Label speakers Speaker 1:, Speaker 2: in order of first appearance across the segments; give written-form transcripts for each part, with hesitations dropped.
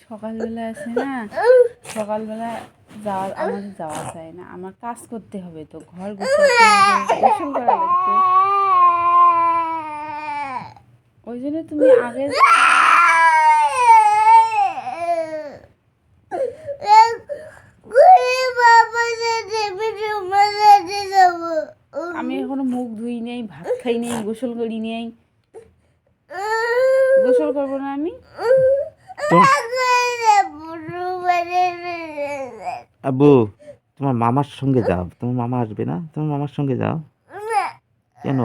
Speaker 1: সকালবেলা আছে না, সকালবেলা আমাদের যাওয়া যায় না, আমার কাজ করতে হবে, তো ঘর গোছাতে হবে, গোসল করা লাগবে। ওই জন্য তুমি আগে আমি এখনো মুখ ধুই নেই, ভাত খাই নেই, গোসল করি নেই। গোসল করবো না আমি?
Speaker 2: আব্বু, তোমার মামার সঙ্গে যাও। তোমার মামা আসবে না? তোমার মামার সঙ্গে যাও। কেন?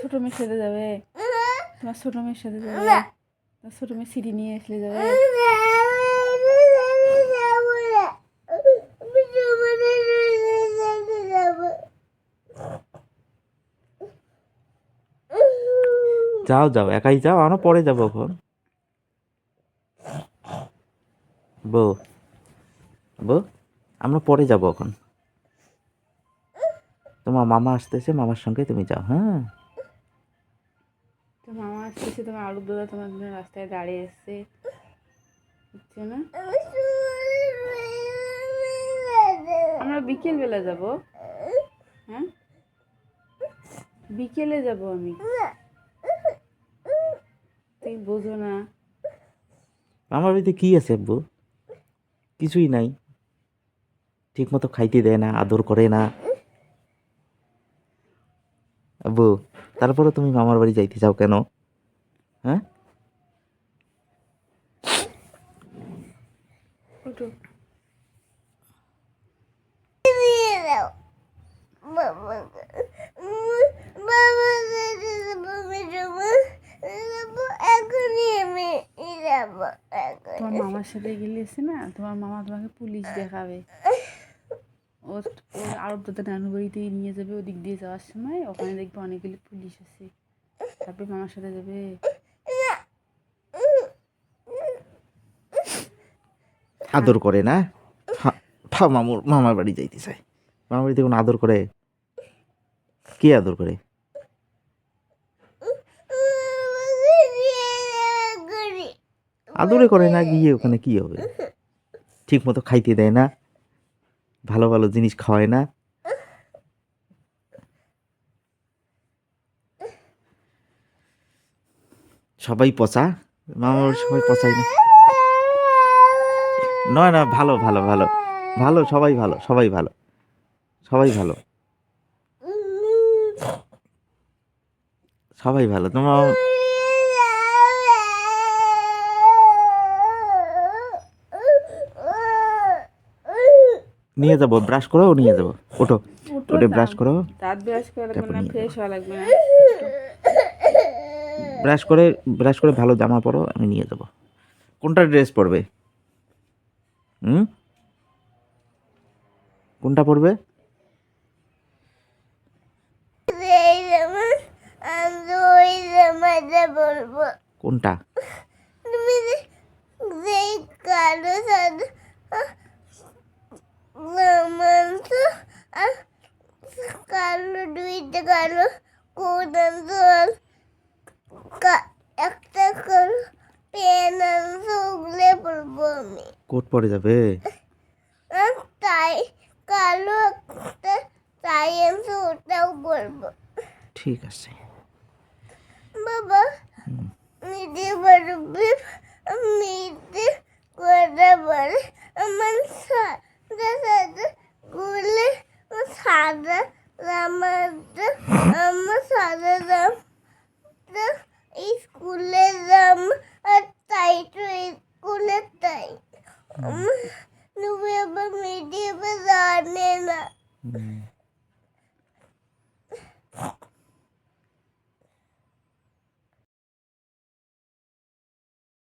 Speaker 1: ছোট মেয়ের সাথে যাবে? তোমার ছোট মেয়ের সাথে যাবে? তোমার ছোট মেয়ে সিঁড়ি নিয়ে আসলে যাবে?
Speaker 2: যাও যাও, একাই যাও, আমরা পরে যাবো এখন। বউ, বউ, আমরা পরে যাবো এখন। তোমার মামা আসতেছে, মামার সঙ্গে তুমি যাও। হ্যাঁ,
Speaker 1: তো মামা আসতেছে, তোমার আলুর দাদা তোমার জন্য রাস্তায় দাঁড়িয়ে এসছে, বুঝছো না? আমরা বিকেলবেলা যাব। হ্যাঁ, বিকেলে যাব আমি। তুই বোঝো না।
Speaker 2: আমার বাড়িতে কি আছে আব্বু? কিছুই নাই। ঠিক মতো খাইতে দেয় না, আদর করে না। আব্বু, তারপরে তুমি মামার বাড়ি যাইতে চাও কেন? হ্যাঁ,
Speaker 1: ওঠো। তোমার মামার সাথে গেলেছে না, তোমার মামা তোমাকে পুলিশ দেখাবে। ওর ওর আরব দাদা নানু বাড়িতে নিয়ে যাবে, ওদিক দিয়ে যাওয়ার সময় ওখানে দেখবে অনেকগুলো পুলিশ আছে, তারপরে মামার সাথে যাবে।
Speaker 2: আদর করে না? মামার বাড়ি যাইতে চাই। মামার বাড়িতে কোনো আদর করে? কে আদর করে? আদরে করে না, গিয়ে ওখানে কি হবে? ঠিক মতো খাইতে দেয় না, ভালো ভালো জিনিস খাওয়ায় না। সবাই পচা, মামার সবাই পচাই না। নয় না, ভালো ভালো ভালো ভালো, সবাই ভালো, সবাই ভালো, সবাই ভালো, সবাই ভালো। তোমার নিয়ে যাবো, ব্রাশ করো, নিয়ে যাবো। ওঠো,
Speaker 1: ওঠো,
Speaker 2: ওঠে ব্রাশ করো,
Speaker 1: দাঁত ব্রাশ করা লাগবে
Speaker 2: তারপর
Speaker 1: না,
Speaker 2: নিয়ে
Speaker 1: ফ্রেশ
Speaker 2: যাবো।
Speaker 1: হওয়া লাগবে না।
Speaker 2: ব্রাশ করে ভালো জামা পরো, আমি নিয়ে যাবো। কোনটা ড্রেস পরবে? হুম, কোনটা পরবে? কোনটা?
Speaker 3: কালো দুইটা কালো কোট একটা কালো পেন ওগুলো পরবো আমি।
Speaker 2: কোট পরে যাবে?
Speaker 3: তাই কালো একটা তাই আমি ওটাও পরবো।
Speaker 2: ঠিক আছে
Speaker 3: বাবা, নিতে পারবে? নিতে করে বলে আমার সাদা সাদা গুলে সাদা জামাটা আমার সাদা জামাটা স্কুলের জামা আর তাই তো স্কুলের তাই তুমি আবার মিডিয়ামে জানে না।